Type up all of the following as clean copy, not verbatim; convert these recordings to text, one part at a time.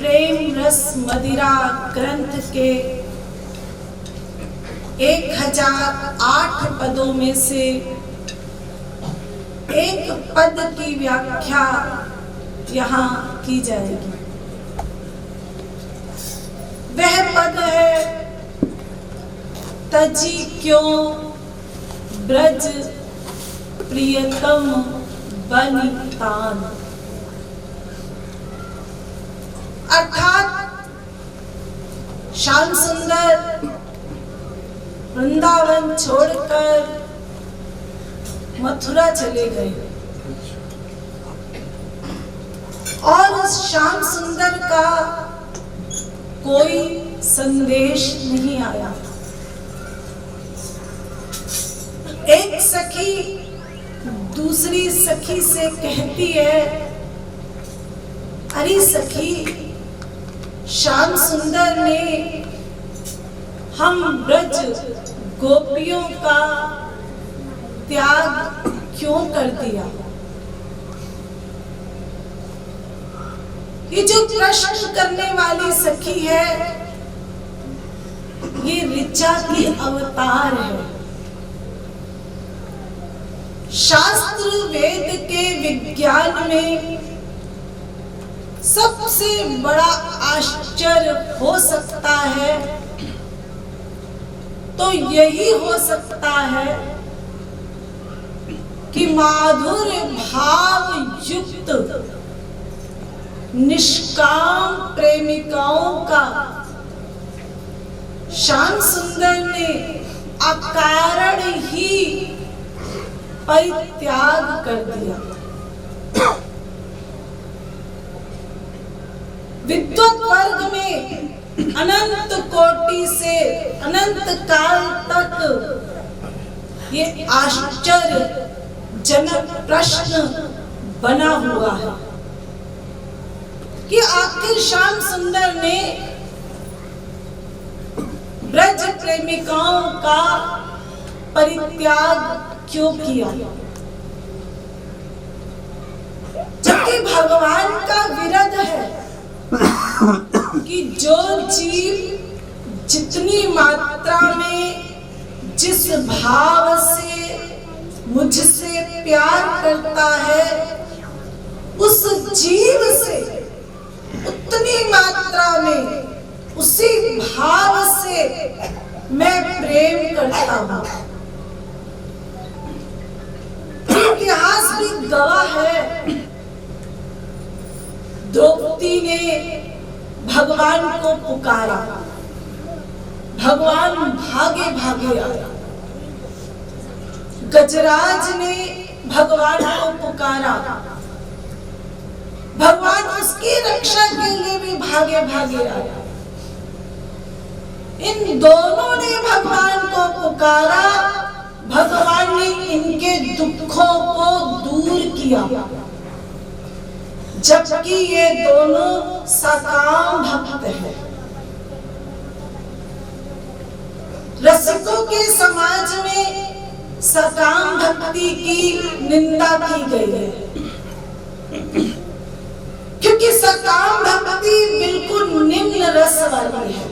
प्रेम रस मदिरा ग्रंथ के 1008 पदों में से एक पद की व्याख्या यहाँ की जाएगी। वह पद है, तजी क्यों ब्रज प्रियतम बनि तान। अर्थात श्याम सुंदर वृंदावन छोड़कर मथुरा चले गए और उस श्याम सुंदर का कोई संदेश नहीं आया। एक सखी दूसरी सखी से कहती है, अरे सखी, श्याम सुंदर ने हम ब्रज गोपियों का त्याग क्यों कर दिया? ये जो प्रश्न करने वाली सखी है, ये ऋचा की अवतार है। शास्त्र वेद के विज्ञान में सबसे बड़ा आश्चर्य हो सकता है तो यही हो सकता है कि माधुर भाव युक्त निष्काम प्रेमिकाओं का श्याम सुंदर ने अकारण ही परित्याग कर दिया। विद्वत वर्ग में अनंत कोटि से अनंत काल तक ये आश्चर्यजनक प्रश्न बना हुआ है कि आखिर श्याम सुंदर ने ब्रज प्रेमिकाओं का परित्याग क्यों किया, जबकि भगवान का विरध है कि जो जीव जितनी मात्रा में जिस भाव से मुझसे प्यार करता है, उस जीव से उतनी मात्रा में उसी भाव से मैं प्रेम करता हूं। इतिहास भी गवाह है, द्रौपदी ने भगवान को पुकारा, भगवान भागे भागे आया। गजराज ने भगवान को पुकारा, भगवान उसकी रक्षा के लिए भी भागे भागे आया। इन दोनों ने भगवान को पुकारा, भगवान ने इनके दुखों को दूर किया, जबकि ये दोनों सकाम भक्त हैं। रसिकों के समाज में सकाम भक्ति की निंदा की गई है, क्योंकि सकाम भक्ति बिल्कुल निम्न रस वाली है।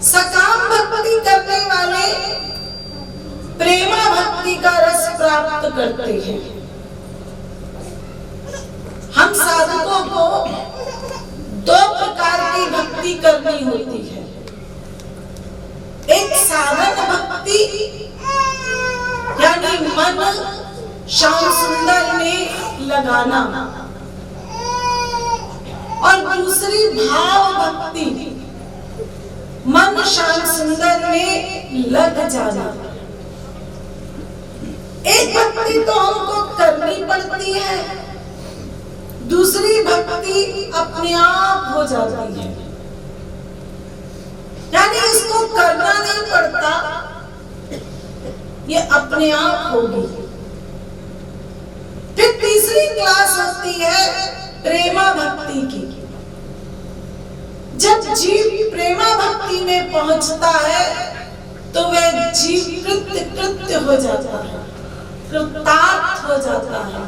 सकाम भक्ति करने वाले प्रेमा भक्ति का रस प्राप्त करते हैं। हम साधकों को दो प्रकार की भक्ति करनी होती है। एक साधन भक्ति, यानी मन श्याम सुंदर में लगाना, और दूसरी भाव भक्ति, मन श्याम सुंदर में लग जाना। एक भक्ति तो हमको करनी पड़ती है, दूसरी भक्ति अपने आप हो जाती है, यानी इसको करना नहीं पड़ता, ये अपने आप होगी। फिर तीसरी क्लास होती है प्रेमा भक्ति की। जब जीव प्रेमा भक्ति में पहुंचता है तो वह जीव कृत्य हो जाता है, कृतार्थ हो जाता है।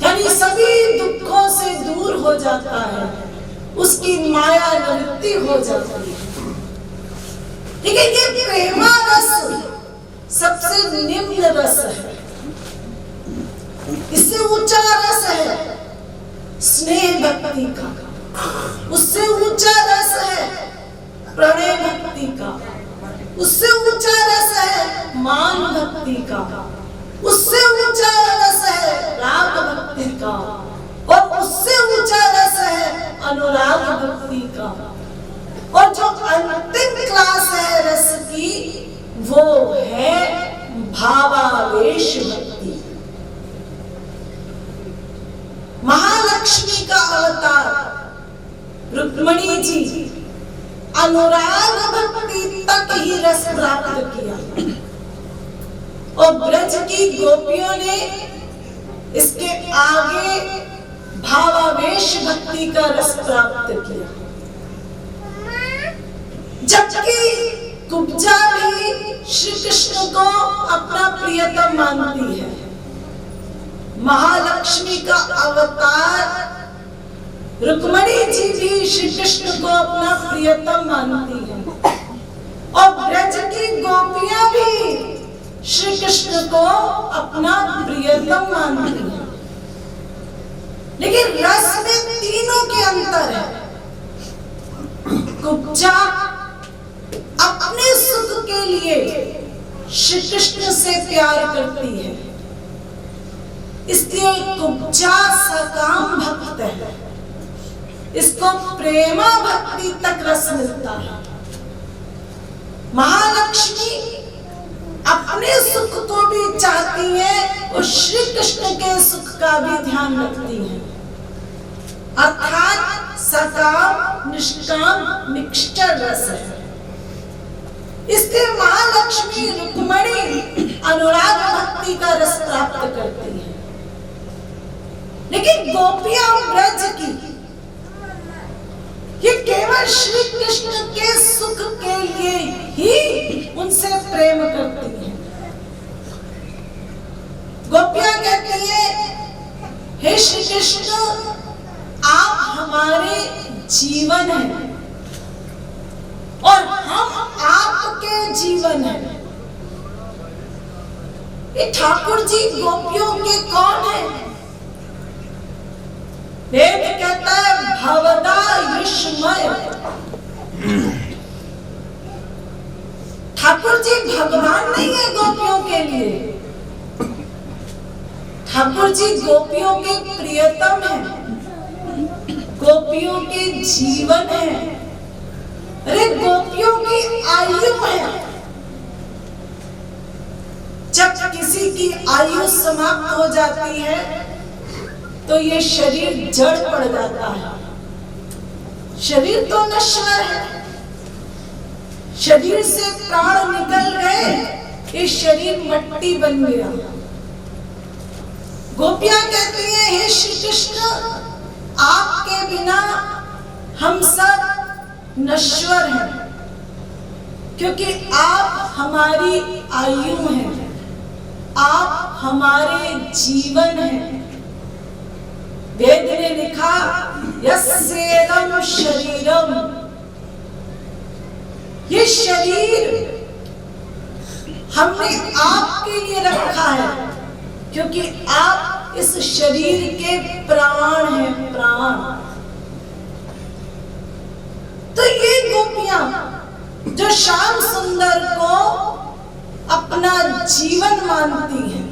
यानी सभी दुखों से दूर हो जाता है, उसकी माया निवृत्ति हो जाती है। लेकिन ये प्रेमा रस सबसे निम्न रस है, इससे ऊंचा रस है स्नेह भक्ति का, उससे ऊंचा रस है प्रणय भक्ति का, उससे ऊंचा रस है मान भक्ति का, उससे ऊंचा रस है राग भक्ति का, और उससे ऊंचा रस है अनुराग भक्ति का। और जो अंतिम क्लास है रस की, वो है भावावेश भक्ति। महालक्ष्मी का अवतार रुक्मिणी जी अनुराग भक्ति तक ही रस प्राप्त किया, और ब्रज की गोपियों ने इसके आगे भावावेश भक्ति का रस प्राप्त किया। जबकि कुब्जा भी श्री कृष्ण को अपना प्रियतम मानती है, महालक्ष्मी का अवतार रुक्मिणी जी भी श्री कृष्ण को अपना प्रियतम मानती है, और ब्रज की गोपियां भी श्री कृष्ण को अपना प्रियतम मानती है। लेकिन रस में तीनों के अंतर है। कुब्जा अपने सुख के लिए श्री कृष्ण से प्यार करती है, इसलिए कुब्जा सकाम भक्त है, इसको प्रेमा भक्ति तक रस मिलता है। महालक्ष्मी अपने सुख को भी चाहती है और श्री कृष्ण के सुख का भी ध्यान रखती है, अर्थात सकाम निष्काम निष्ठर रस है। इसलिए महालक्ष्मी रुक्मिणी अनुराग भक्ति का रस प्राप्त करती है। लेकिन गोपियां ब्रज की ये केवल श्री कृष्ण के सुख के लिए ही उनसे प्रेम करती हैं। गोपियां कहती है, हे श्री कृष्ण आप हमारे जीवन हैं और हम आपके जीवन हैं। ये ठाकुर जी गोपियों के कौन है? वेद कहता है भवदा युष्मय। ठाकुर जी भगवान नहीं है गोपियों के लिए, ठाकुर जी गोपियों के प्रियतम है, गोपियों के जीवन है, अरे गोपियों की आयु है। जब किसी की आयु समाप्त हो जाती है तो ये शरीर जड़ पड़ जाता है। शरीर तो नश्वर है, शरीर से प्राण निकल गए, ये शरीर मट्टी बन गया। गोपियां कहती हैं, हे श्री कृष्ण आपके बिना हम सब नश्वर हैं, क्योंकि आप हमारी आयु हैं, आप हमारे जीवन हैं। वेद ने लिखा यस्येदं शरीरम, ये शरीर हमने आपके लिए रखा है, क्योंकि आप इस शरीर के प्राण हैं, प्राण। तो ये गोपियां जो श्याम सुंदर को अपना जीवन मानती हैं,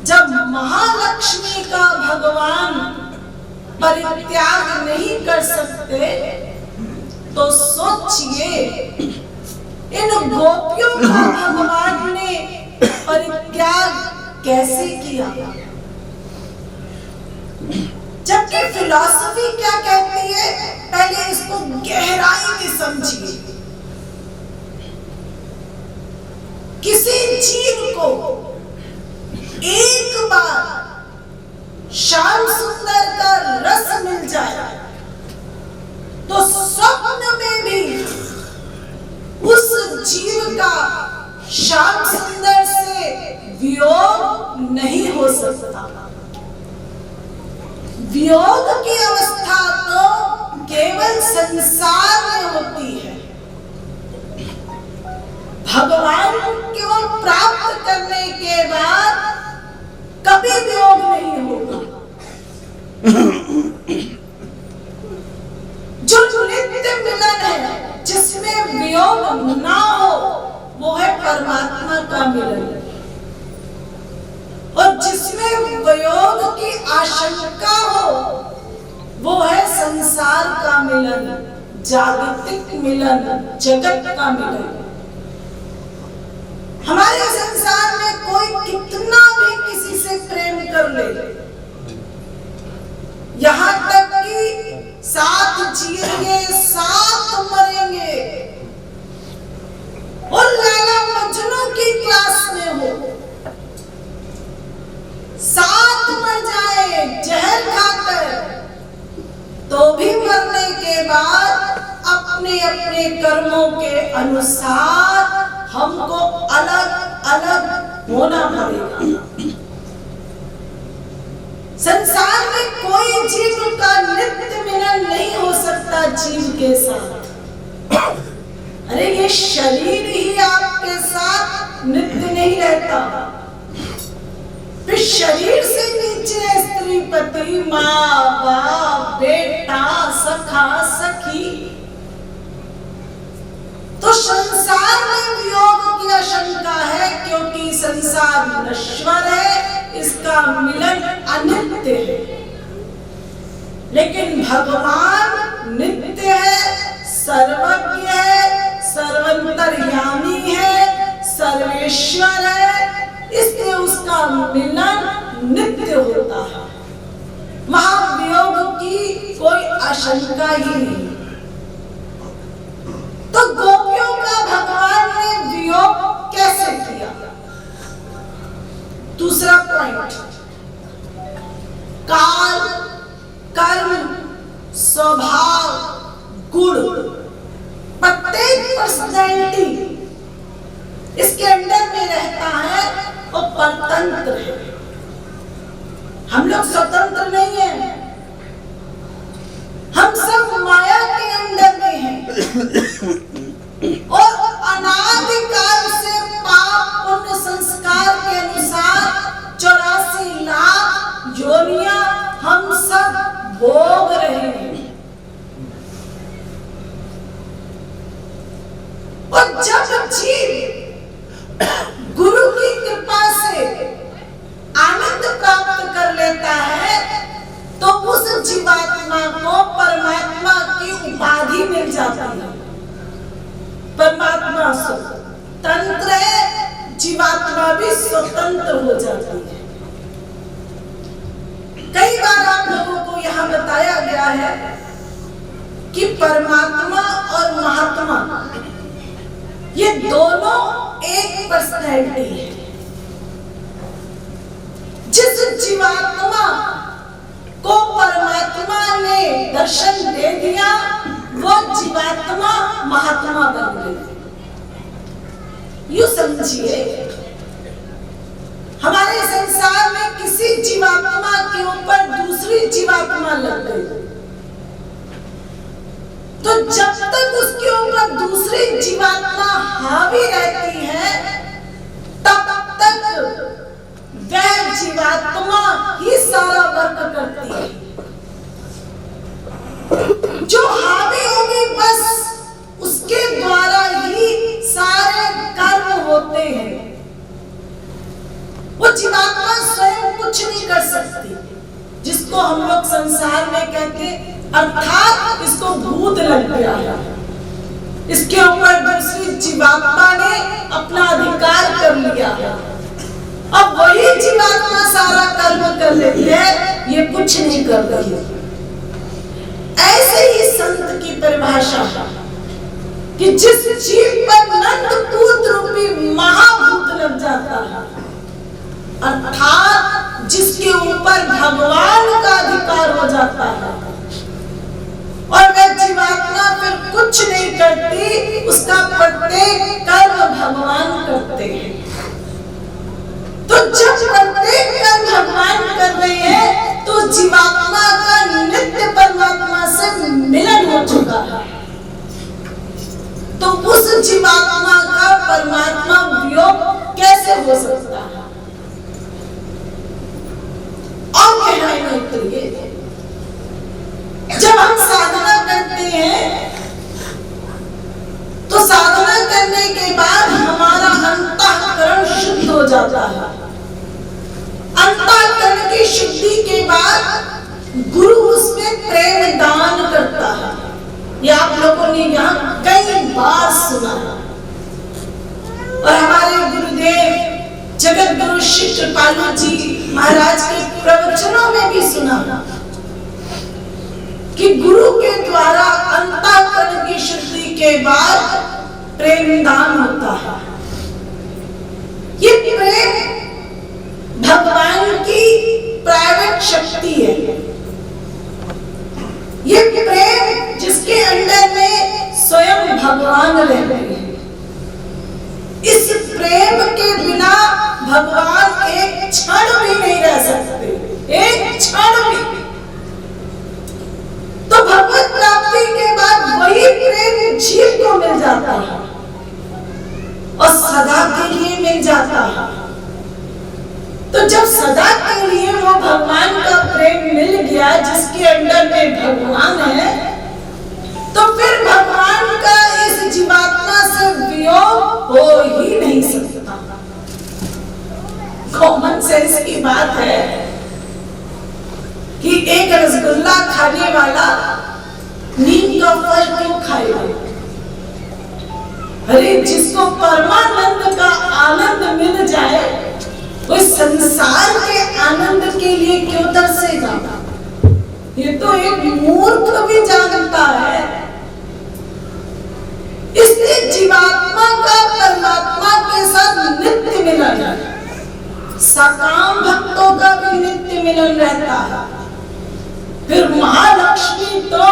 जब महालक्ष्मी का भगवान परित्याग नहीं कर सकते तो सोचिए इन गोपियों का भगवान ने परित्याग कैसे किया। जबकि फिलॉसफी क्या कहती है, पहले इसको गहराई में समझिए। किसी जीव को एक बार श्याम सुंदर का रस मिल जाए तो स्वप्न में भी उस जीव का श्याम सुंदर से वियोग नहीं हो हो सकता। वियोग की अवस्था तो केवल संसार में होती है। भगवान को प्राप्त करने के बाद कभी वियोग नहीं होगा। जो नित्य मिलन है, जिसमें वियोग ना हो, वो है परमात्मा का मिलन। और जिसमें वियोग की आशंका हो, वो है संसार का मिलन, जागतिक मिलन, जगत का मिलन। हमारे संसार में कोई कितना भी किसी से प्रेम कर ले, यहाँ तक कि साथ जिएंगे, साथ मरेंगे, और लैला मजनू की क्लास में हो, साथ मर जाए जहर खाकर, तो भी मरने के बाद अपने अपने कर्मों के अनुसार हमको अलग अलग होना पड़ेगा। संसार में कोई जीव का नित्य मिलन नहीं हो सकता जीव के साथ। अरे ये शरीर ही आपके साथ नित्य नहीं रहता। फिर शरीर से नीचे स्त्री, पति, माँ बाप, बेटा, सखा, सखी, तो संसार में वियोग की आशंका है, क्योंकि संसार नश्वर है, इसका मिलन अनित्य है। लेकिन भगवान नित्य है, सर्वज्ञ है, सर्वंतर्यामी है, सर्वेश्वर है, इसलिए उसका मिलन नित्य होता है। महावियोग की कोई आशंका ही नहीं। तो गोपियों का भगवान ने वियोग कैसे किया? दूसरा पॉइंट, काल, कर्म, स्वभाव, गुण, प्रत्येक पर्सनैलिटी इसके अंदर में रहता है और परतंत्र है। हम लोग स्वतंत्र नहीं हैं, हम सब माया के अंदर में हैं। और अनादिकाल से पाप पुण्य संस्कार के अनुसार 84 लाख योनियां हम सब भोग रहे हैं। और जब जीव गुरु की कृपा से आनंद प्राप्त कर लेता है, तो उस जीवात्मा को परमात्मा की उपाधि मिल जाती है। परमात्मा स्वतंत्र है, जीवात्मा भी स्वतंत्र हो जाती है। कई बार आप लोगों को यहां बताया गया है कि परमात्मा और महात्मा ये दोनों एक पर्सनैलिटी है। जिस जीवात्मा को परमात्मा ने दर्शन दे दिया, वो जीवात्मा महात्मा बन गई। यूं समझिए, हमारे संसार में किसी जीवात्मा के ऊपर दूसरी जीवात्मा लग गई, तो जब तक उसके ऊपर दूसरी जीवात्मा हावी रहती है, तब तक वह जीवात्मा ही सारा वर्क करती है। जो हावी होगी, बस उसके द्वारा ही सारे कर्म होते हैं। वो जीवात्मा स्वयं कुछ नहीं कर सकती, जिसको हम लोग संसार में कहते, अर्थात इसको भूत लग गया है, इसके ऊपर दूसरी जीवात्मा ने अपना अधिकार कर लिया है। अब वही जीवात्मा सारा कर्म कर लेती है, ये कुछ नहीं कर रही। ऐसे ही संत की परिभाषा कि जिस जीव पर नंदपूत रूपी महाभूत लग जाता है, अर्थात जिसके ऊपर भगवान का अधिकार हो जाता है, और वह जीवात्मा फिर कुछ नहीं करती, उसका प्रत्येक कर्म भगवान करते हैं। तो जब प्रत्येक कर्म जीवात्मा का नित्य परमात्मा से मिलन हो चुका है, तो उस जीवात्मा का परमात्मा वियोग कैसे हो सकता है? और गहराई में उतरिए। जब हम साधना करते हैं तो साधना करने के बाद हमारा अंतःकरण शुद्ध हो जाता है। अंतःकरण की शुद्धि के बाद गुरु उसमें प्रेम दान करता है। ये आप लोगों ने यहाँ कई बार सुना है और हमारे गुरुदेव जगत गुरु श्री कृपालु जी महाराज के प्रवचनों में भी सुना कि गुरु के द्वारा अंतःकरण की शुद्धि के बाद प्रेम दान होता है। ये प्रेम भगवान की प्राइवेट शक्ति है। ये प्रेम जिसके अंदर में स्वयं भगवान रहते हैं। इस प्रेम के बिना भगवान एक क्षण भी नहीं रह सकते, एक क्षण भी। तो भगवत प्राप्ति के बाद वही प्रेम जीव को मिल जाता है और सदा के लिए मिल जाता है। तो जब सदा के लिए वो भगवान का प्रेम मिल गया जिसके अंदर में भगवान है, तो फिर भगवान का इस जीवात्मा से वियोग हो ही नहीं सकता। कॉमन सेंस की बात है कि एक रसगुल्ला खाने वाला नीम का फल क्यों खाएगा? अरे जिसको परमानंद का आनंद मिल जाए वो संसार के आनंद के लिए क्यों तरसेगा? ये तो एक मूर्ख भी जानता है। इसलिए जीवात्मा का परमात्मा के साथ नित्य मिलन है। सकाम भक्तों का भी नित्य मिलन रहता है। फिर महालक्ष्मी तो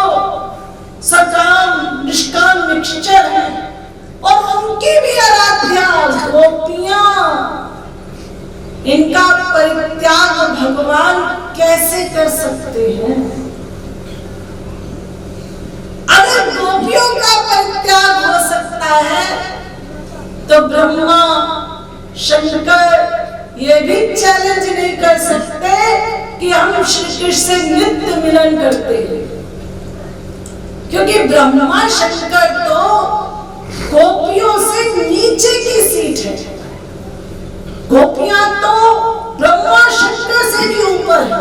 सकाम निष्काम मिक्सचर है और उनकी भी आराध्या गोपियां। इनका परित्याग भगवान कैसे कर सकते हैं? अगर गोपियों का परित्याग हो सकता है तो ब्रह्मा शंकर ये भी चैलेंज नहीं कर सकते कि हम श्री कृष्ण से नित्य मिलन करते हैं, क्योंकि ब्रह्मा शंकर तो गोपियों से नीचे की सीट है। गोपियां तो ब्रह्मा शंकर से भी ऊपर है।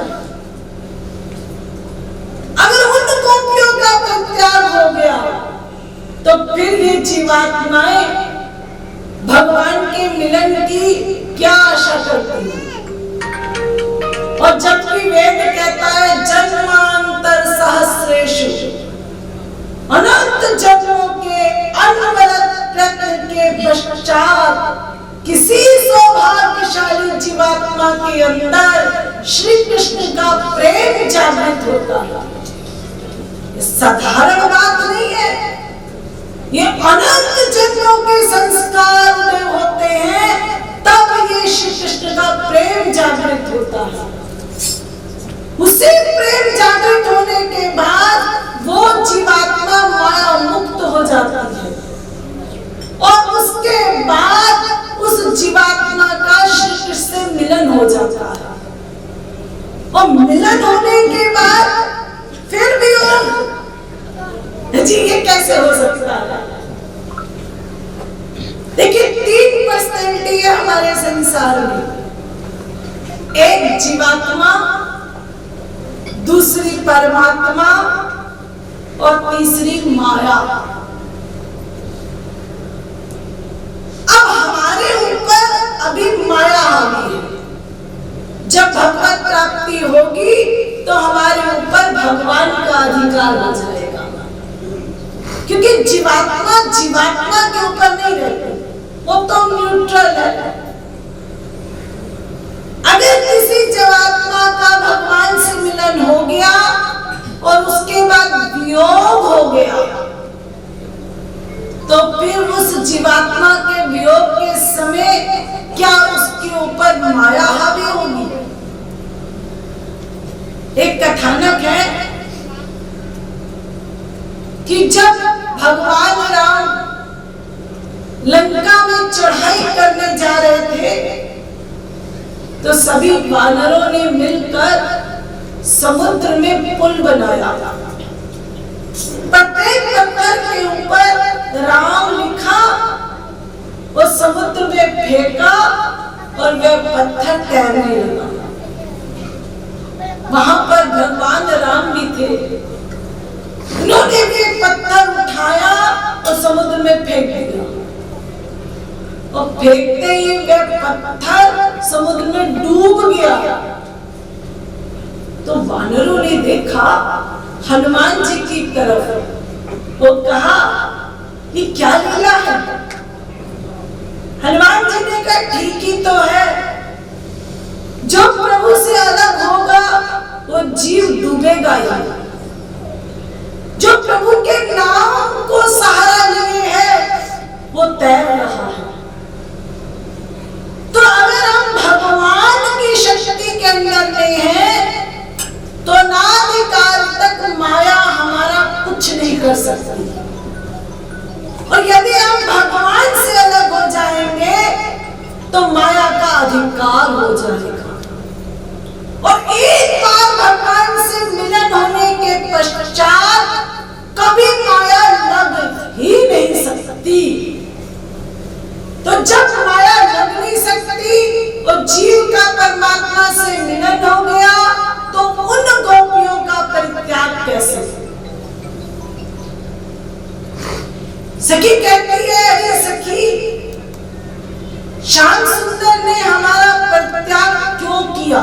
अगर उन गोपियों का परित्याग हो गया तो फिर ये जीवात्माएं भगवान के मिलन की क्या आशा करती है? और जबकि वेद कहता है जन्मांतर सहस्रेषु, अनंत जन्मों के अनवरत प्रयत्न के पश्चात किसी सौभाग्यशाली जीवात्मा के अंदर श्री कृष्ण का प्रेम जागृत होता है। ये साधारण बात नहीं है। ये अनंत जन्मों के संस्कार उदय होते हैं, तब ये श्री कृष्ण का प्रेम जागृत होता है। उसे प्रेम जागृत होने के बाद वो जीवात्मा माया मुक्त हो जाती है और उसके बाद उस जीवात्मा का श्री कृष्ण से मिलन हो जाता है। और मिलन होने के बाद फिर भी जी ये कैसे हो सकता है? देखिए 3 पर्सनैलिटी है हमारे संसार में। एक जीवात्मा, दूसरी परमात्मा और तीसरी माया। अब हमारे ऊपर अभी माया हावी है। जब भगवत प्राप्ति होगी तो हमारे ऊपर भगवान का अधिकार हो जाएगा, क्योंकि जीवात्मा के ऊपर नहीं रहती, वो तो न्यूट्रल है। अगर किसी जीवात्मा का भगवान से मिलन हो गया और उसके बाद वियोग हो गया, तो फिर उस जीवात्मा के वियोग के समय क्या उसके ऊपर माया हावी होगी? एक कथानक है कि जब भगवान राम लंका में चढ़ाई करने जा रहे थे तो सभी वानरों ने मिलकर समुद्र में पुल बनाया। प्रत्येक पत्थर के ऊपर राम लिखा और समुद्र में फेंका और वह पत्थर तैरने लगा। वहां पर भगवान राम भी थे। उन्होंने भी एक पत्थर उठाया और समुद्र में फेंक दिया और फेंकते ही वह पत्थर समुद्र में डूब गया। तो वानरों ने देखा हनुमान जी की तरफ, वो कहा ये क्या लीला है। हनुमान जी ने कहा ठीक ही तो है, जो प्रभु से अलग होगा वो जीव डूबेगा ही। जो प्रभु के नाम को सहारा लिए है वो तैर रहा है। तो अगर हम भगवान की शक्ति के अंदर नहीं है तो अनादिकाल तक माया हमारा कुछ नहीं कर सकती। और यदि हम भगवान से अलग हो जाएंगे तो माया का अधिकार हो जाएगा। और एक बार भगवान से मिलन होने के पश्चात कभी माया लग ही नहीं सकती। तो जब माया लग नहीं सकती और जीव का परमात्मा से मिलन हो गया तो उन गोपियों का परित्याग कैसे। सखी कहती है अरे सखी, श्याम सुंदर ने हमारा परित्याग क्यों किया।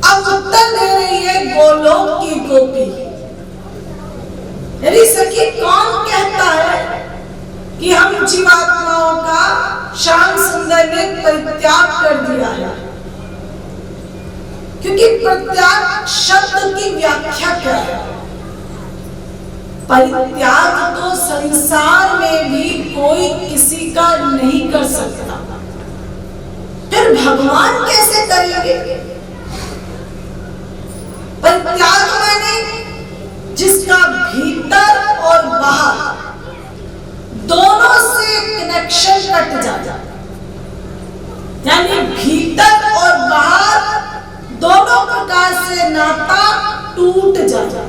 अब उत्तर दे रही है गोलोक की गोपी। अरे सखी कौन कहता है कि हम जीवात्माओं का श्याम सुंदर ने परित्याग कर दिया है। क्योंकि परित्याग शब्द की व्याख्या क्या है। परित्याग तो संसार में भी कोई किसी का नहीं कर सकता, फिर भगवान कैसे करेंगे। परित्याग माने जिसका भीतर और बाहर दोनों से कनेक्शन कट जाता, यानी भीतर और बाहर दोनों प्रकार से नाता टूट जाता।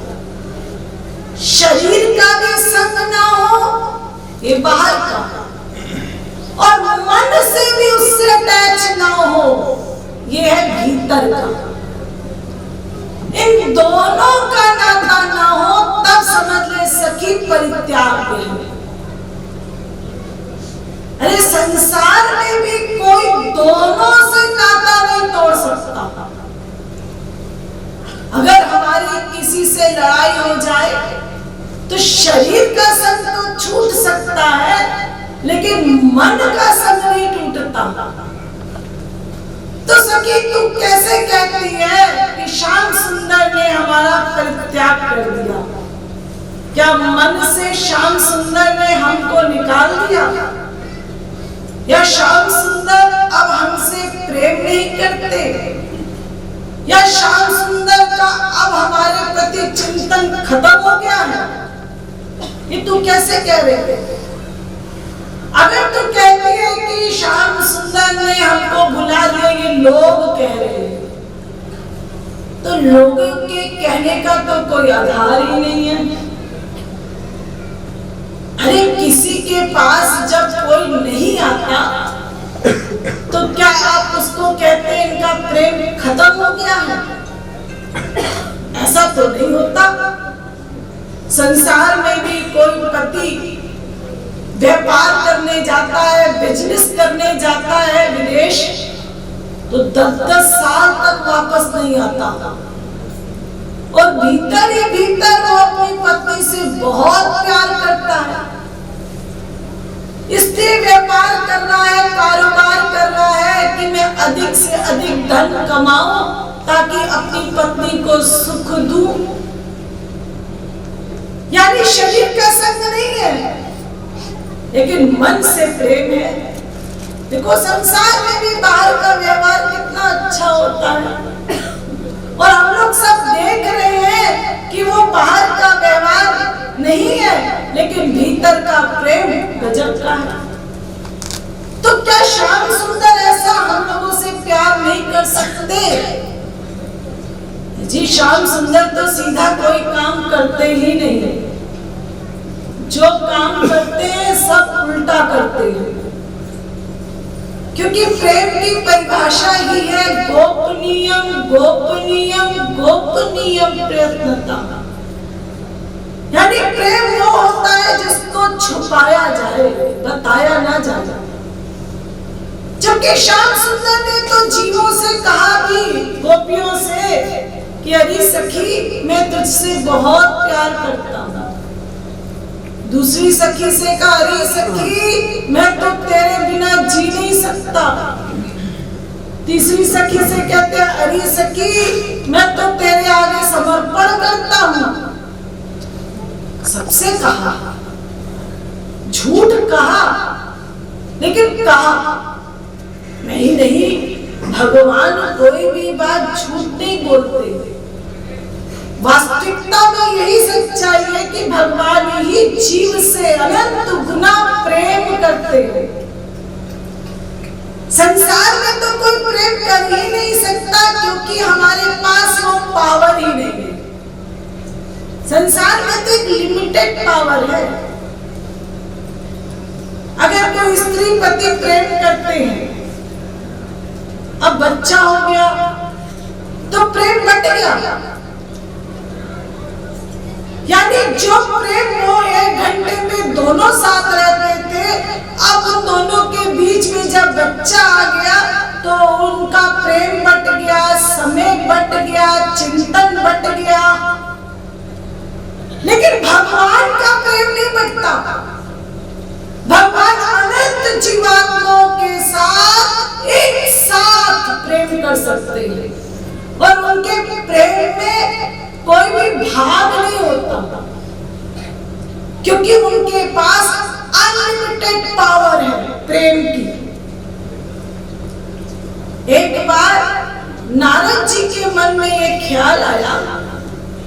शरीर का भी संग ना हो, ये बाहर का, और मन से भी उससे अटैच ना हो, ये है भीतर का। इन दोनों का नाता ना हो तब समझ ले सखी परित्याग है। अरे संसार में भी कोई दोनों से नाता नहीं तोड़ सकता। अगर हमारी किसी से लड़ाई हो जाए तो शरीर का संग तो छूट सकता है लेकिन मन का संग नहीं टूटता। तो सखी तू कैसे कहती है कि श्याम सुंदर ने हमारा परित्याग कर दिया। क्या मन से श्याम सुंदर ने हमको निकाल दिया, या श्याम सुंदर अब हमसे प्रेम नहीं करते, या श्याम सुंदर का अब हमारे प्रति चिंतन खत्म हो गया है। ये तू कैसे कह रहे थे। अगर तू कहती है कि श्याम सुंदर ने हमको भुला दिया, ये लोग कह रहे हैं, तो लोगों के कहने का तो कोई आधार ही नहीं है। अरे किसी के पास जब कोई नहीं आता तो क्या आप उसको कहते हैं इनका प्रेम खत्म हो गया है। ऐसा तो नहीं होता। संसार में भी कोई पति व्यापार करने जाता है, बिजनेस करने जाता है विदेश, तो 10-10 साल तक वापस नहीं आता और भीतर ही भीतर वो अपनी पत्नी से बहुत प्यार करता है। इसलिए व्यापार कर रहा है, कारोबार कर रहा है कि मैं अधिक से अधिक धन कमाऊं ताकि अपनी पत्नी को सुख दूं। यानी शरीर का संग नहीं है लेकिन मन से प्रेम है। देखो संसार में भी बाहर का व्यवहार कितना अच्छा होता है। और हम लोग सब देख रहे हैं कि वो बाहर का व्यवहार नहीं है, लेकिन भीतर का प्रेम गजब का है। तो क्या श्याम सुंदर ऐसा हम लोगों से प्यार नहीं कर सकते? जी श्याम सुंदर तो सीधा कोई काम करते ही नहीं, जो काम करते हैं सब उल्टा करते हैं, क्योंकि प्रेम की परिभाषा ही है गोपनीयम गोपनीयम गोपनीयम प्रयत्नता। यानी प्रेम वो होता है जिसको छुपाया जाए, बताया ना जाए। जबकि श्याम सुंदर ने तो जीवों से कहा भी, गोपियों से, कि अरे सखी मैं तुझसे बहुत प्यार करता हूँ। दूसरी सखी से कहा, अरे सखी मैं तो तेरे बिना जी नहीं सकता। तीसरी सखी से कहते हैं, अरे सखी मैं तो तेरे आगे समर्पण करता हूँ। सबसे कहा, झूठ कहा, लेकिन कहा नहीं, भगवान कोई भी बात झूठ नहीं बोलते। वास्तविकता में यही सच्चाई है कि भगवान ही जीव से अनंत गुना प्रेम करते हैं। संसार में तो कोई प्रेम कर ही नहीं सकता, क्योंकि हमारे पास वो पावर ही नहीं है। संसार में तो एक लिमिटेड पावर है। अगर कोई स्त्री पति प्रेम करते हैं, अब बच्चा हो गया तो प्रेम बट गया। यानी जो प्रेम वो 1 घंटे में दोनों साथ रहते थे, अब उन दोनों के बीच में जब बच्चा आ गया तो उनका प्रेम बट गया, समय बट गया, चिंतन बट गया। लेकिन भगवान का प्रेम नहीं बटता। भगवान अनंत जीवात्माओं के साथ एक साथ प्रेम कर सकते हैं, और उनके प्रेम में कोई भी भाग नहीं होता, क्योंकि उनके पास अनलिमिटेड पावर है प्रेम की। एक बार नारद जी के मन में एक ख्याल आया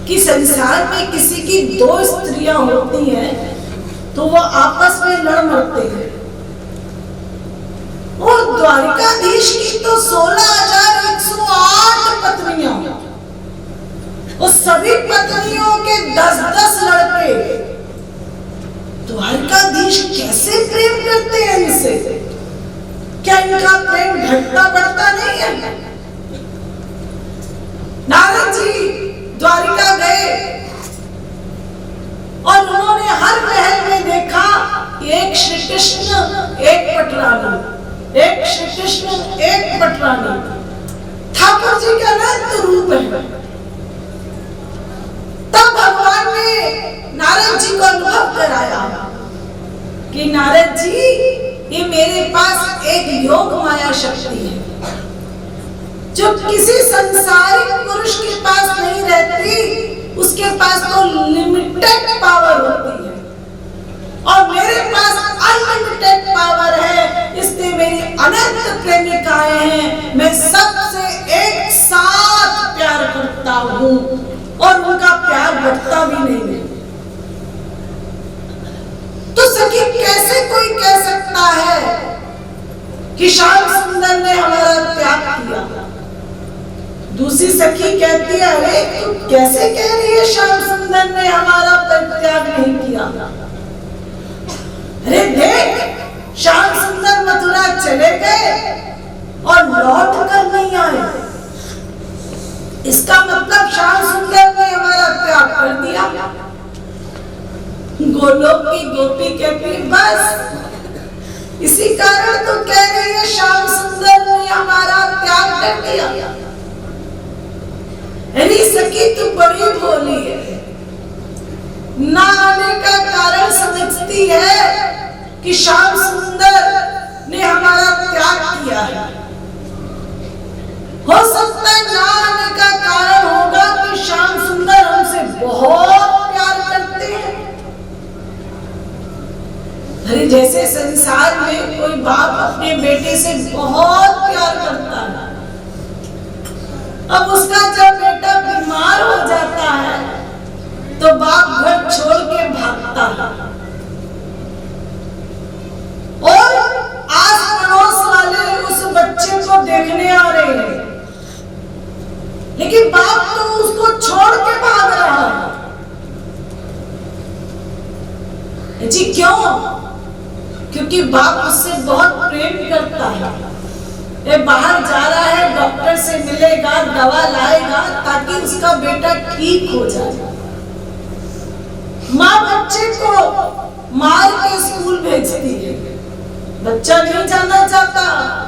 कि संसार में किसी की 2 स्त्रियां होती हैं तो वो आपस में लड़ मरते हैं, और द्वारिकाधीश की तो 16,108 पत्नियां, उस सभी पत्नियों के 10-10 लड़के। द्वारिकाधीश कैसे प्रेम करते हैं इनसे? क्या इनका प्रेम घटता बढ़ता नहीं है? नारद जी द्वारिका गए और उन्होंने हर महल में देखा एक श्री कृष्ण एक पटरानी, एक श्री कृष्ण एक पटरानी। ठाकुर जी का अनंत रूप है। तब भगवान ने नारद जी को अनुभव कराया कि नारद जी, ये मेरे पास एक योग माया शक्ति है जो किसी संसारिक पुरुष के पास नहीं रहती। उसके पास तो लिमिटेड पावर होती है, और मेरे पास अनलिमिटेड पावर है। इसलिए मेरी अनंत प्रेमिकाएं हैं, मैं सबसे एक साथ प्यार करता हूँ, और उनका प्यार घटता भी नहीं है। तो सखी कैसे कोई कह सकता है कि श्याम सुंदर ने हमारा त्याग किया? दूसरी सखी कहती है, अरे तू कैसे कह रही है श्याम सुंदर ने हमारा परित्याग नहीं किया? अरे देख, श्याम सुंदर मथुरा चले गए और लौट कर नहीं आए। इसका मतलब श्याम सुंदर ने हमारा त्याग कर दिया। गोलोक की गोपी कहती, बस इसी कारण तो कह रही है श्याम सुंदर ने हमारा त्याग कर दिया। अरे सखी तू बड़ी भोली है, ना आने का कारण समझती है कि श्याम सुंदर ने हमारा त्याग किया है। हो सकता है ना आने का कारण होगा कि श्याम सुंदर हमसे बहुत प्यार करते हैं। अरे जैसे संसार में कोई बाप अपने बेटे से बहुत प्यार करता है, अब उसका जब बेटा बीमार हो जाता है तो बाप घर छोड़ के भागता है और आस पड़ोस वाले उस बच्चे को देखने आ रहे हैं, लेकिन बाप तो उसको छोड़ के भाग रहा है। जी क्यों? क्योंकि बाप उससे बहुत प्रेम करता है। ये बाहर जा रहा है, डॉक्टर से मिलेगा, दवा लाएगा ताकि उसका बेटा ठीक हो जाए। माँ बच्चे को मार के स्कूल भेजती है, बच्चा नहीं जाना चाहता,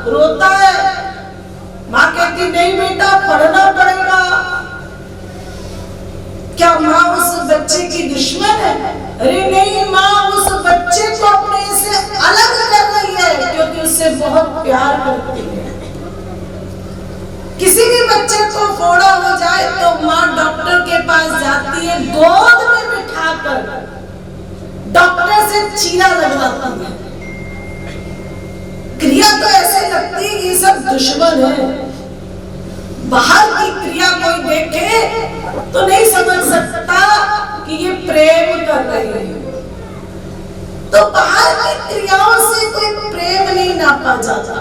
रोता है। माँ कहती नहीं बेटा पढ़ना पड़ेगा। क्या माँ उस बच्चे की दुश्मन है? अरे नहीं, माँ उस बच्चे को अपने से अलग कर रही है क्योंकि उससे बहुत प्यार करती है। किसी भी बच्चे को फोड़ा हो जाए तो माँ डॉक्टर के पास जाती है, गोद में बिठाकर डॉक्टर से चीरा लगवाती है। क्रिया तो ऐसे लगती है ये सब दुश्मन है। बाहर की क्रिया कोई देखे तो नहीं समझ सकता कि ये प्रेम कर रही है। तो बाहर की क्रियाओं से कोई प्रेम नहीं नापा जाता।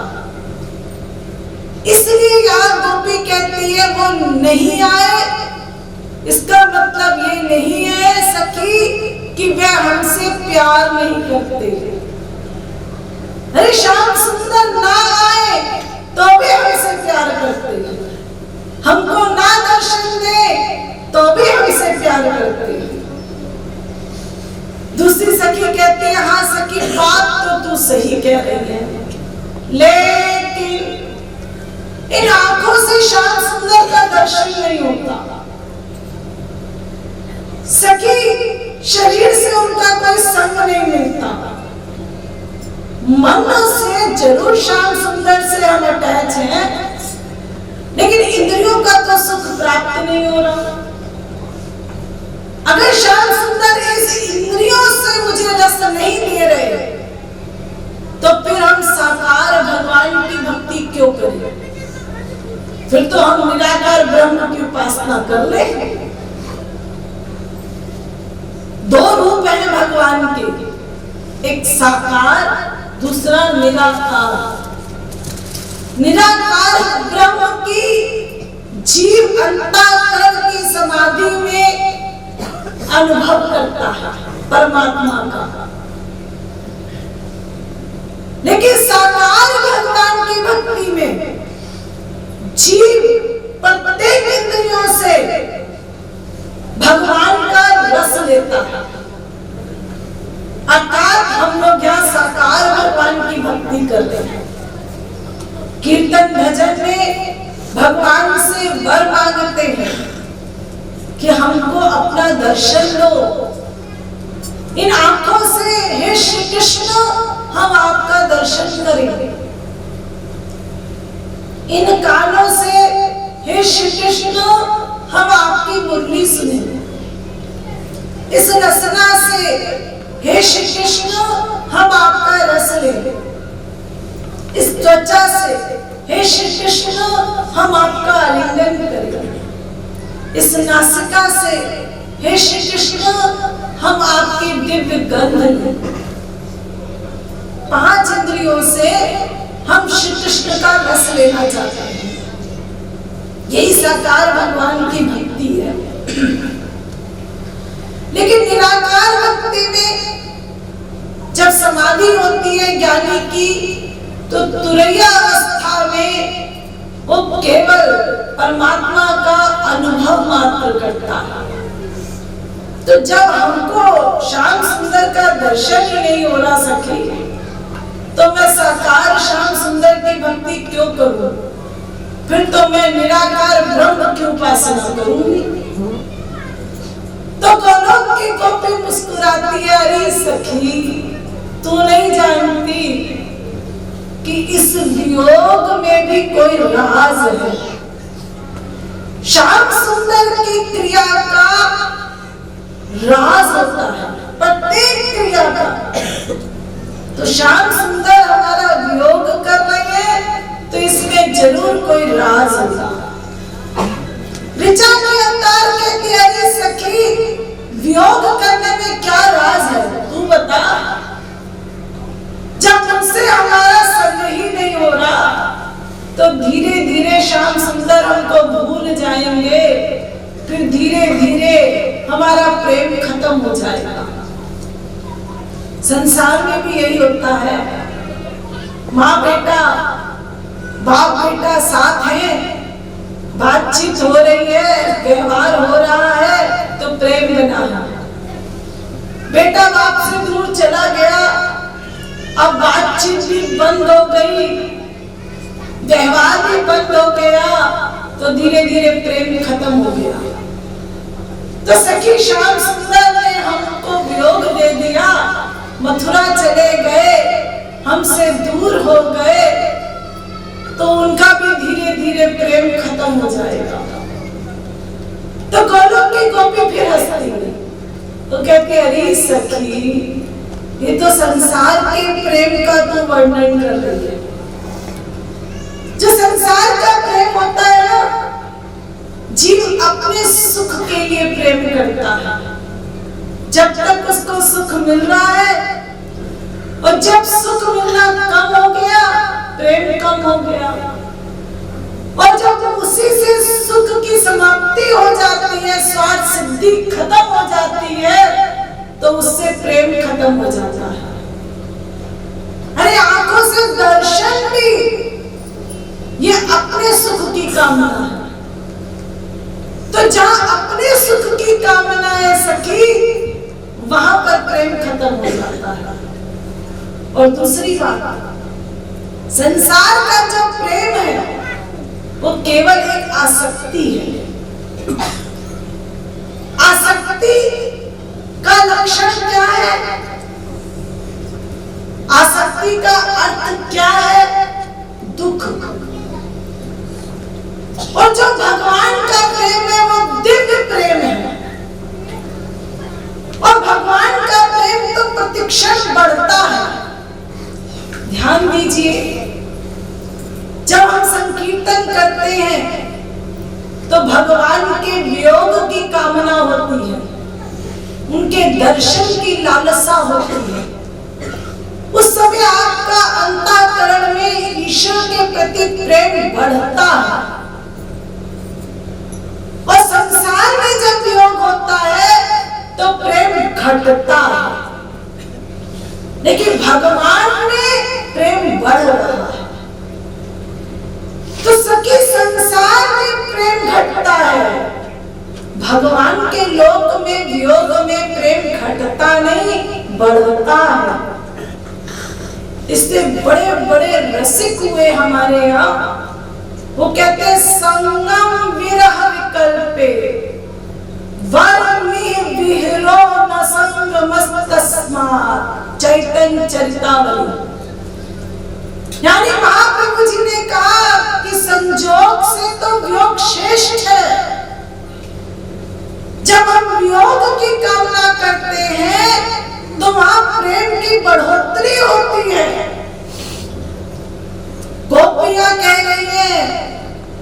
इसलिए यार गोपी कहती है वो नहीं आए, इसका मतलब ये नहीं है सखी कि वे हमसे प्यार नहीं करते। अरे श्याम सुंदर ना आए तो भी हमसे प्यार करते हैं, हमको ना दर्शन दे तो भी हमसे प्यार करते हैं। दूसरी सखी कहती है हाँ सखी बात तो तू सही कह रही है, लेकिन इन आंखों से श्याम सुंदर का दर्शन नहीं होता। सखी शरीर से उनका कोई संग नहीं मिलता, मन से जरूर श्याम सुंदर से हम अटैच हैं, लेकिन इंद्रियों का तो सुख प्राप्त नहीं हो रहा। अगर श्याम सुंदर इस इंद्रियों से मुझे रस नहीं दे रहे तो फिर हम साकार भगवान की भक्ति क्यों करें? फिर तो हम निराकार ब्रह्म की उपासना कर ले। दो रूप हैं भगवान के, एक साकार, दूसरा निराकार। निराकार ब्रह्म की जीव अंतःकरण की समाधि में अनुभव करता है परमात्मा का, लेकिन साकार भगवान की भक्ति में जीव प्रत्येक इंद्रियों से भगवान का रस लेता है। अर्थात हम लोग यहाँ साकार भगवान की भक्ति करते हैं, कीर्तन भजन में भगवान से वर मांगते हैं कि हमको अपना दर्शन दो। इन आंखों से हे श्री कृष्ण हम आपका दर्शन करेंगे, इन कानों से हे श्री कृष्ण हम आपकी मुरली सुनेंगे, इस रसना से हे श्री कृष्ण हम आपका रस लेंगे, इस त्वचा से हे श्री कृष्ण हम आपका आलिंगन करेंगे, इस नासिका से हे श्री कृष्ण हम आपकी दिव्य गंध लेंगे। 5 इंद्रियों से हम श्री कृष्ण का रस लेना चाहते हैं। यही साकार भगवान की भक्ति है। लेकिन निराकार भक्ति में जब समाधि होती है ज्ञानी की तो तुरैया अवस्था में वो केवल परमात्मा का अनुभव मात्र करता है। तो जब हमको श्याम सुंदर का दर्शन ही नहीं हो रहा सखी तो मैं साकार श्याम सुंदर की भक्ति क्यों करूं? फिर तो मैं निराकार ब्रह्म की उपासना करूंगी। तो गोलोक की गोपी मुस्कुराती है, अरे सखी तू नहीं जानती कि इस वियोग में भी कोई राज है। श्याम सुंदर की क्रिया का राज होता है, प्रत्येक क्रिया का। तो श्याम सुंदर हमारा वियोग कर रहे हैं तो इसमें जरूर कोई राज होगा। संसार में भी यही होता है, माँ बेटा बाप बेटा साथ हैं, बातचीत हो रही है, व्यवहार हो रहा है तो प्रेम बना है। बेटा बाप से दूर चला गया, अब बातचीत भी बंद हो गई, व्यवहार भी बंद हो गया, तो धीरे धीरे प्रेम खत्म हो गया। तो सखी श्याम सुंदर ने हमको वियोग दे दिया, मथुरा चले गए, हमसे दूर हो गए, तो उनका भी धीरे धीरे प्रेम खत्म हो जाएगा। तो गोलोक की गोपी फिर हंसती है, तो कहती अरे सखी, ये तो संसार के प्रेम का तू वर्णन कर रही है। जो संसार का प्रेम होता है ना, जीव अपने सुख के लिए प्रेम करता है, जब तक उसको सुख मिल रहा है, और जब सुख मिलना कम हो गया, प्रेम कम हो गया, और जब उसी से सुख की समाप्ति हो जाती है, स्वार्थ सिद्धि खत्म हो जाती है, तो उससे प्रेम खत्म हो जाता है। अरे आंखों से दर्शन भी ये अपने सुख की कामना है। तो जहां अपने सुख की कामना है सखी, वहां पर प्रेम खत्म हो जाता है। और दूसरी बात, संसार का जो प्रेम है वो केवल एक आसक्ति है। आसक्ति का लक्षण क्या है? आसक्ति का अर्थ क्या है? दुख। और जो भगवान का प्रेम है वो दिव्य प्रेम है, और भगवान का प्रेम तो प्रतिक्षण बढ़ता है। ध्यान दीजिए, जब हम संकीर्तन करते हैं तो भगवान के वियोग की कामना होती है, उनके दर्शन की लालसा होती है। उस समय आपका अंतःकरण में ईश्वर के प्रति प्रेम बढ़ता है। और संसार में जब वियोग होता है तो प्रेम घटता है, लेकिन भगवान में प्रेम बढ़ रहा है। तो सखी, संसार में प्रेम घटता है, भगवान के लोक में वियोग में प्रेम घटता नहीं, बढ़ता है। इससे बड़े बड़े रसिक हुए हमारे यहाँ, वो कहते हैं संगम विरह विकल्पे वर्मी विहरो न संगमस्तस्मात् चैतन्य चरितावली। यानी महाप्रभु जी ने कहा कि संजोग से तो वियोग श्रेष्ठ है। जब हम वियोग की कामना करते हैं तो वहां प्रेम की बढ़ोतरी होती है। गोपियां कह रही है,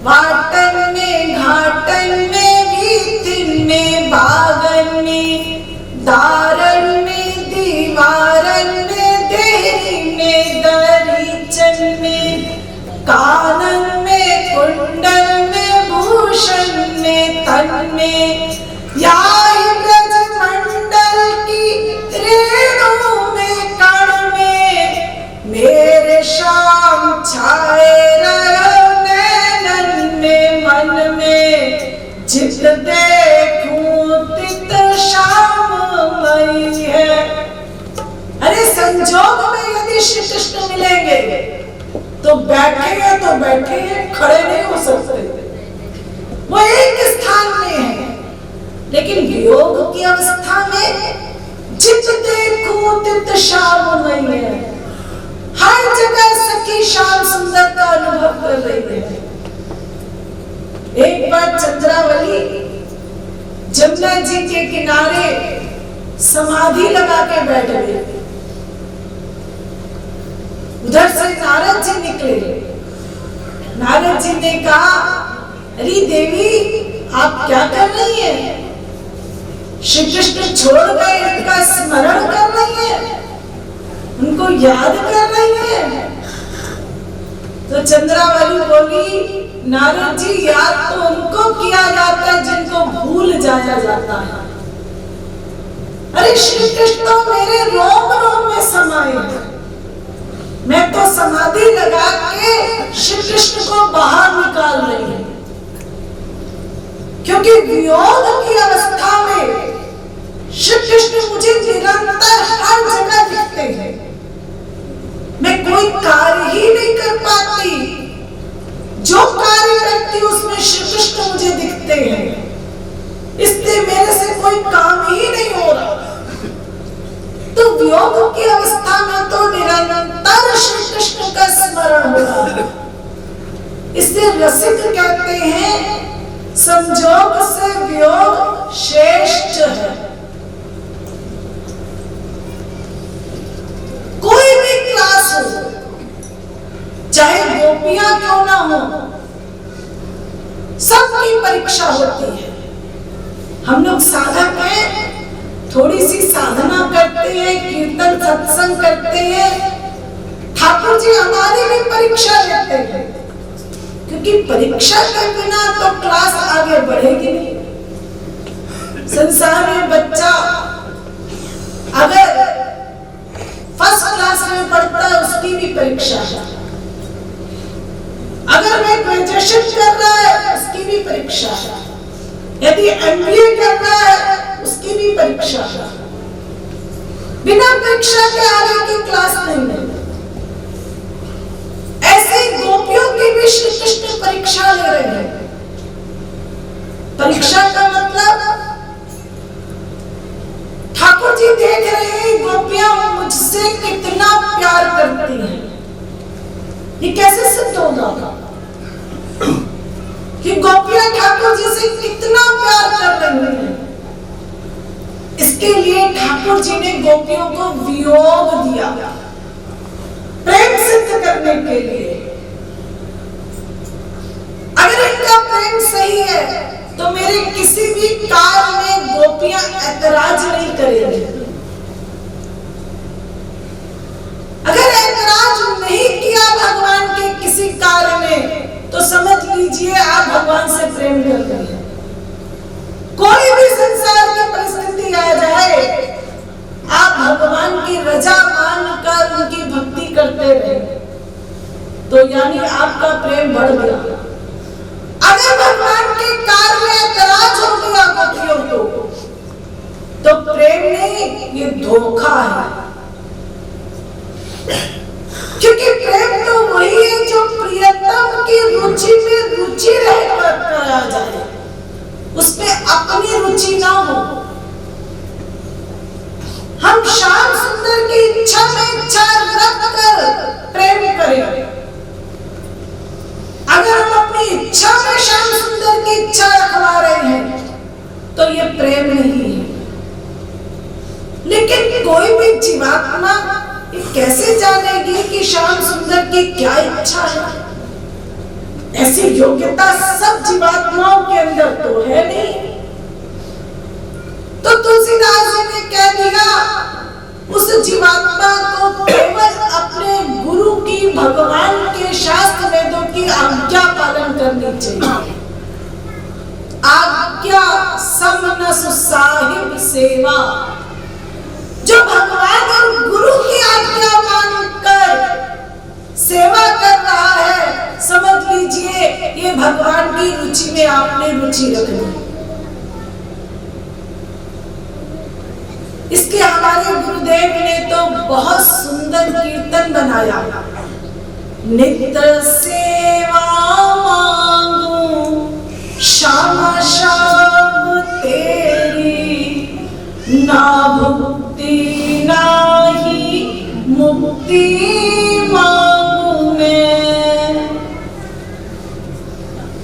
वाटन में घाटन में वीथिन में बागन में दारन में दीवारन में देहरी में दरीचन में कानन में कुंडल में भूषण में तन में याई ब्रज मंडल की रेणु में कण में मेरे शाम छाए रहो नैनन में मन में जित देखूं तित श्याममयी है। अरे संजोग में यदि श्री कृष्ण मिलेंगे तो बैठे तो बैठे, खड़े नहीं हो सकते, वो एक स्थान में है। लेकिन वियोग की अवस्था में जित देखूं तित श्याममयी है, हर जगह सखी श्याम सुंदर का अनुभव कर रही है। एक बार चंद्रावली जमुना जी के किनारे समाधि लगा के बैठ गई। उधर से नारद जी निकले। नारद जी ने कहा, अरे देवी आप क्या कर रही हैं? श्री कृष्ण छोड़ गए, उनका स्मरण कर रही है, उनको याद कर रही है। तो चंद्रावली बोली, नारद जी याद तो उनको किया जाता है जिनको भूल जाया जाता है। अरे श्री कृष्ण तो मेरे रोम रोम में समाये हैं। मैं तो समाधि लगा के श्री कृष्ण को बाहर निकाल रही हूं, क्योंकि वियोग की अवस्था में श्री कृष्ण मुझे निरंतर हर जगह दिखते हैं। मैं कोई कार्य ही नहीं कर पाती, जो कार्य करती उसमें श्री कृष्ण मुझे दिखते हैं, इसलिए मेरे से कोई काम ही नहीं हो रहा। तो वियोग की अवस्था में तो निरंतर श्री कृष्ण का स्मरण हो रहा है। इसलिए रसिक कहते हैं संजोग से वियोग श्रेष्ठ है। कोई भी क्लास हो, चाहे गोपियां क्यों ना हो, सबकी परीक्षा होती है। हम लोग साधक हैं, थोड़ी सी साधना करते हैं, कीर्तन सत्संग करते हैं, ठाकुर जी हमारी भी परीक्षा लेते हैं, क्योंकि परीक्षा के बिना तो क्लास आगे बढ़ेगी नहीं। संसार में बच्चा अगर फर्स्ट क्लास में पढ़ता है उसकी भी परीक्षा है, अगर मैं ग्रेजुएशन कर रहा है उसकी भी परीक्षा है, यदि एमबीए कर रहा है उसकी भी परीक्षा है। बिना परीक्षा के आगे की क्लास नहीं है। ऐसे गोपियों की भी श्री कृष्ण परीक्षा ले रहे हैं। परीक्षा का मतलब ठाकुर जी देख रहे हैं गोपियां मुझसे कितना प्यार करती हैं। ये कैसे सिद्ध होगा कि गोपियां ठाकुर जी से कितना प्यार कर रही हैं? इसके लिए ठाकुर जी ने गोपियों को वियोग दिया, प्रेम सिद्ध करने के लिए। अगर इनका प्रेम सही है तो मेरे किसी भी कार्य में गोपियां ऐतराज नहीं करेंगी। अगर ऐतराज नहीं किया भगवान के किसी कार्य में तो समझ लीजिए आप भगवान से प्रेम कर रहे हैं। कोई भी संसार की परिस्थिति आ जाए, आप भगवान की रजा मानकर उनकी भक्ति करते रहे तो यानी आपका प्रेम बढ़ गया। अगर भगवान के कार्य में ऐतराज हो गया गोपियों को तो प्रेम नहीं, ये धोखा है। क्योंकि प्रेम तो वही है जो प्रियतम की रुचि में रुचि रहकर कराया जाए, उसमें अपनी रुचि ना हो। हम श्याम सुंदर की इच्छा में इच्छा रखकर प्रेम करें। अगर हम अपनी इच्छा में श्याम सुंदर की इच्छा रखवा रहे हैं तो ये प्रेम नहीं है। लेकिन कोई भी जीवात्मा कैसे जानेगी कि श्याम सुंदर की क्या इच्छा है? ऐसी योग्यता सब जीवात्माओं के अंदर तो है नहीं। तो तुलसीदास जी ने कह दिया उस जीवात्मा को केवल अपने गुरु की, भगवान के शास्त्र वेदों की आज्ञा पालन करनी चाहिए। आज्ञा समनस साहिब सेवा, जो भगवान और गुरु की आज्ञा मानकर सेवा कर रहा है, समझ लीजिए ये भगवान की रुचि में आपने रुचि रखनी। इसके हमारे गुरुदेव ने तो बहुत सुंदर कीर्तन बनाया। नित्य सेवा मांगू श्याम श्याम तेरी, ना भुक्ति नाही मुक्ति मांगू मैं।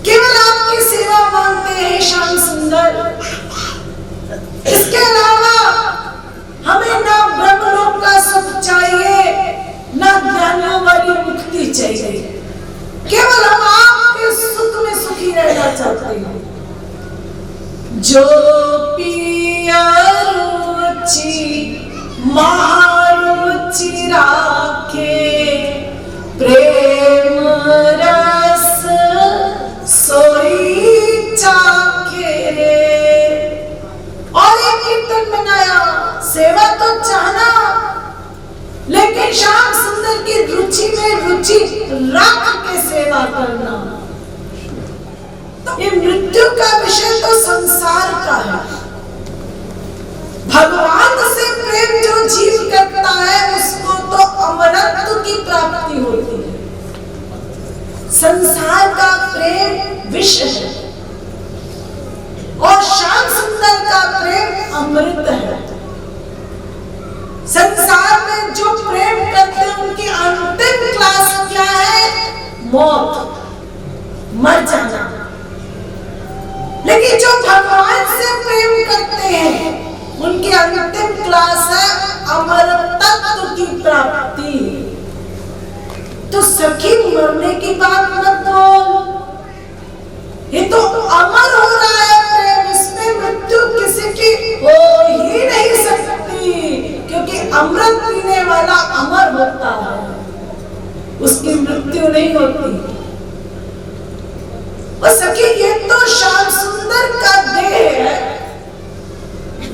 केवल आपकी सेवा मांगते हैं श्याम सुंदर। इसके अलावा हमें ना ब्रह्मलोक का सुख चाहिए, ना ज्ञानियों वाली मुक्ति चाहिए। केवल हम आपके सुख में सुखी रहना चाहते हैं। जो पिया रुचि महारुचि राखे, प्रेम रस सोई चाखे रे। और एक कीर्तन बनाया, रुचि रख के सेवा करना। ये मृत्यु का विषय तो संसार का है। भगवान से प्रेम जो जीव करता है उसको तो अमरत्व की प्राप्ति होती है। संसार का प्रेम विष है और श्याम सुंदर का प्रेम अमृत है। संसार में जो प्रेम करते हैं उनकी अंतिम क्लास क्या है? मौत, मर जाना। लेकिन जो भगवान से प्रेम करते हैं उनकी अंतिम क्लास है अमरत्व की प्राप्ति। तो सखी मरने की बात मत बोल, ये तो अमर हो रहा है प्रेम, इसमें मृत्यु किसी की हो ही नहीं सकती, क्योंकि अमृत पीने वाला अमर होता है, उसकी मृत्यु नहीं होती। और सखी ये तो श्याम सुंदर का देह है।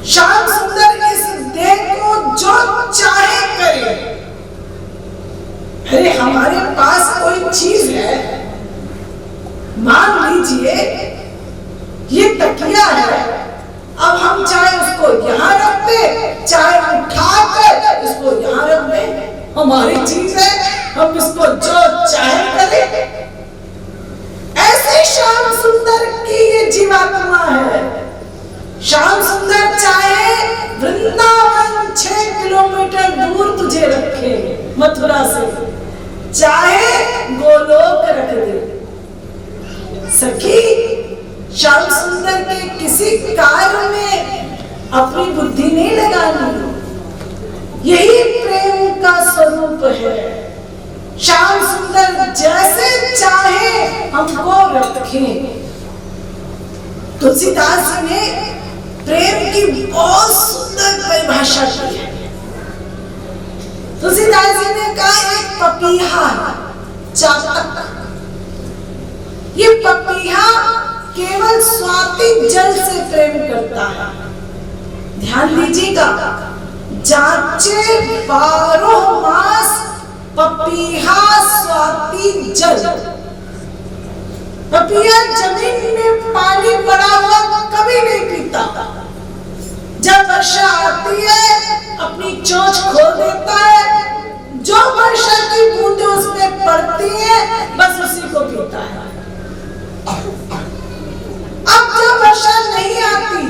श्याम सुंदर इस देह को जो चाहे करे। अरे हमारे पास कोई चीज है, मान लीजिए ये तकिया है, अब हम चाहे उसको यहाँ रख दे, चाहे उठाकर इसको यहाँ रख दे, हमारी चीज है, हम इसको जो चाहे करें। ऐसे श्याम सुंदर की ये जीवात्मा है। श्याम सुंदर चाहे वृंदावन 6 किलोमीटर दूर तुझे रखे मथुरा से, चाहे गोलोक रख दे। सखी श्याम सुंदर के किसी कार्य में अपनी बुद्धि नहीं लगानी, यही प्रेम का स्वरूप है। श्याम सुंदर जैसे चाहे हमको रखें। तुलसीदास जी ने प्रेम की बहुत सुंदर परिभाषा की है। तुलसीदास जी ने कहा एक पपीहा चातक, ये पपीहा केवल स्वाति जल से प्रेम करता है। ध्यान दीजिएगा, जांचे 12 मास पपीहा स्वाति जल। पपीहा जमीन में पानी पड़ा हुआ कभी नहीं पीता। जब वर्षा आती है अपनी चोंच खोल देता है, जो वर्षा की बूंदें उसमें पड़ती है बस उसी को पीता है। अब जब वर्षा नहीं आती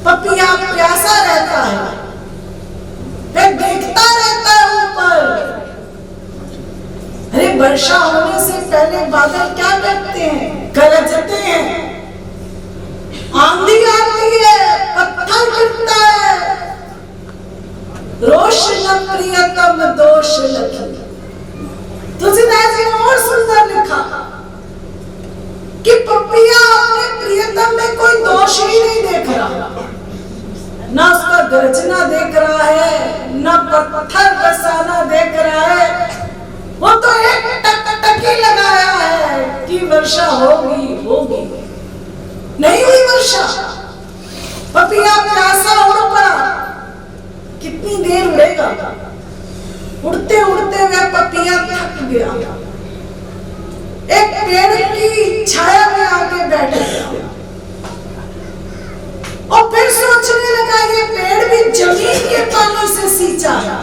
पपीहा प्यासा रहता है, वह देखता रहता है ऊपर। अरे वर्षा होने से पहले बादल क्या करते हैं? गरजते हैं, आंधी आती है, पत्थर गिरता है। रोष न प्रियतम दोष लखी। तुलसीदास जी ने और सुंदर लिखा कि पपीहा अपने प्रियतम में कोई दोष ही नहीं देख रहा, ना उसका गरजना देख रहा है, ना पत्थर बरसाना देख रहा है। वो तो एक टकटकी लगाया है कि वर्षा होगी होगी, नहीं हुई वर्षा। पपीहा प्यासा उड़ पड़ा, कितनी देर उड़ेगा? उड़ते उड़ते वह पपीहा थक गया, एक पेड़ की छाया में आके बैठ गया और फिर सोचने लगा ये पेड़ भी जमीन के पानी से सींचा है,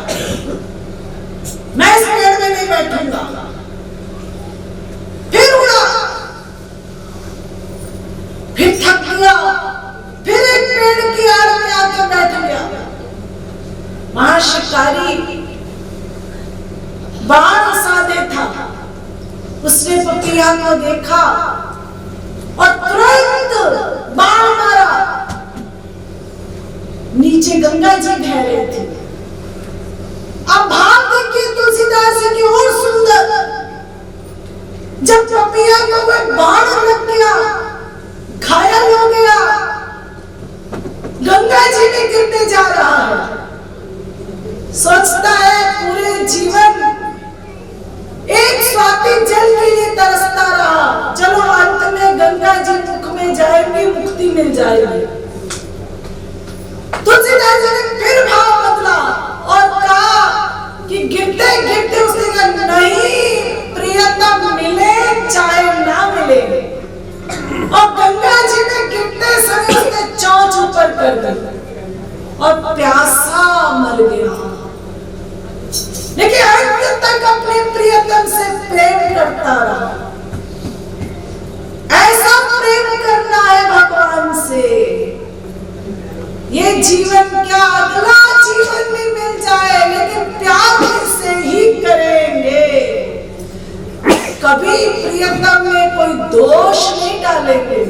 मैं इस पेड़ में नहीं बैठूंगा। फिर उड़ा, फिर थक गया, फिर एक पेड़ की आड़ में आकर बैठ गया। वहां शिकारी बाण साधे था, उसने पपीहा को देखा और तुरंत बाण मारा। नीचे गंगा जी बह रहे थे। अब भाव देखिए तुलसीदास जी की और सुंदर। जब पपीहा को कोई बाण लग गया, घायल हो गया, गंगा जी में गिरने जा रहा है, सोचता है पूरे जीवन एक स्वाति जल के लिए तरसता रहा, चलो अंत में गंगा जी मुख में जाएंगे, मुक्ति मिल जाएगी। तुलसीदास जी ने फिर भाव बदला और कहा कि गिरते गिरते उसने कहा नहीं, प्रियतम मिले चाहे ना मिले। और गंगा जी में गिरते समय उसने चोंच ऊपर कर दी और प्यासा मर गया, लेकिन अंत तक अपने प्रियतम से प्रेम करता रहा। ऐसा प्रेम करना है भगवान से। ये जीवन क्या, अगला जीवन भी मिल जाए, लेकिन प्यार से ही करेंगे। कभी प्रियतम में कोई दोष नहीं डालेंगे।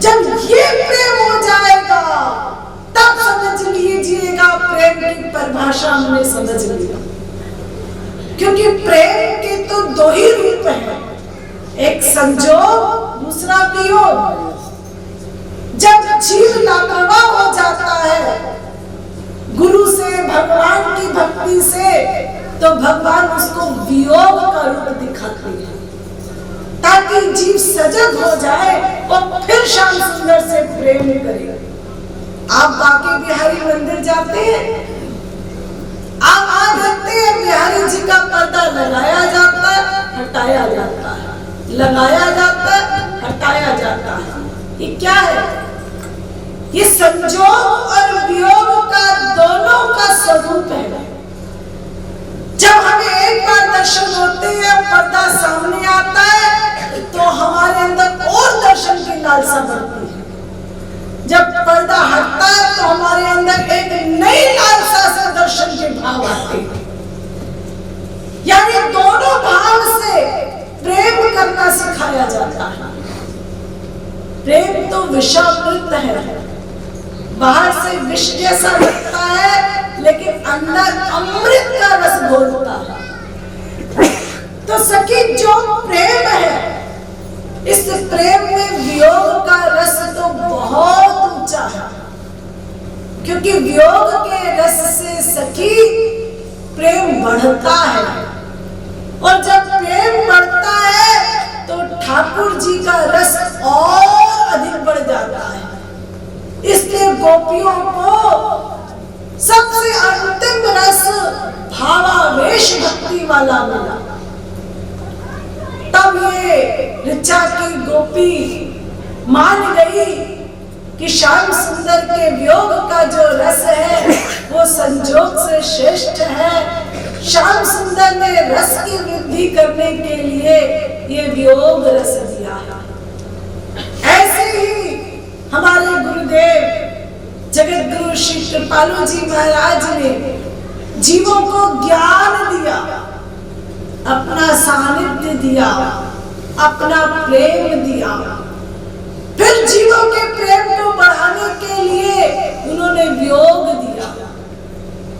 जब ये प्रेम हो जाएगा तब समझ लीजिएगा प्रेम की परिभाषा हमने समझ लिया। क्योंकि प्रेम के तो दो ही रूप हैं, एक संजोग, दूसरा वियोग। जब जीव लापरवाह हो जाता है गुरु से, भगवान की भक्ति से, तो भगवान उसको वियोग का रूप दिखाते हैं ताकि जीव सजग हो जाए और फिर श्याम सुंदर से प्रेम करे। आप बांके बिहारी मंदिर जाते हैं, आप वहां देखते हैं बिहारी जी का पर्दा लगाया जाता है, हटाया जाता है, लगाया जाता है, हटाया जाता है। ये क्या है? ये संजोग और वियोग का दोनों का स्वरूप है। जब हमें एक बार दर्शन होते हैं, पर्दा सामने आता है, तो हमारे अंदर और दर्शन की लालसा बढ़ती है। जब पर्दा हटता है तो हमारे अंदर एक नई लालसा से दर्शन के भाव आते हैं। यानी दोनों भाव से प्रेम करना सिखाया जाता है। प्रेम तो विषामृत है, बाहर से विष जैसा लगता है लेकिन अंदर अमृत का रस घोलता है। तो सखी जो प्रेम है, इस प्रेम में वियोग का रस तो बहुत ऊंचा है। क्योंकि वियोग के रस से सखी प्रेम बढ़ता है, और जब प्रेम बढ़ता है तो ठाकुर जी का रस और अधिक बढ़ जाता है। इसलिए गोपियों को सबसे अंतिम रस भावावेश भक्ति वाला मिला। तब ये ऋचा की गोपी मान गई कि श्याम सुंदर के वियोग का जो रस है वो संजोग से श्रेष्ठ है। श्याम सुंदर ने रस की वृद्धि करने के लिए ये वियोग रस दिया है। ऐसे ही हमारे गुरुदेव जगत गुरु श्री कृपालु जी महाराज ने जीवों को ज्ञान दिया, अपना सानिध्य दिया, अपना प्रेम दिया। फिर जीवों के प्रेम को बढ़ाने के लिए उन्होंने वियोग दिया,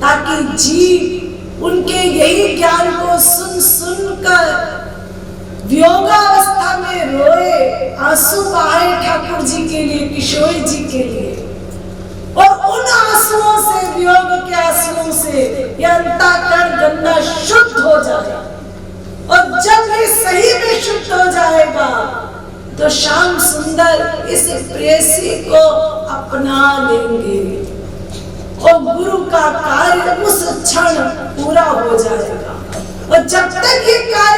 ताकि जीव उनके यही ज्ञान को सुन सुनकर वियोगावस्था में रोए, आंसू बहाए ठाकुर जी के लिए, किशोर जी के लिए। और उन आंसुओं से, वियोग के आंसुओं से यह अंतःकरण गंदा शुद्ध हो जाएगा। और जब ये सही में शुद्ध हो जाएगा तो श्याम सुंदर इस प्रेयसी को अपना लेंगे और गुरु का कार्य उस क्षण पूरा हो जाएगा। और जब तक ये कार्य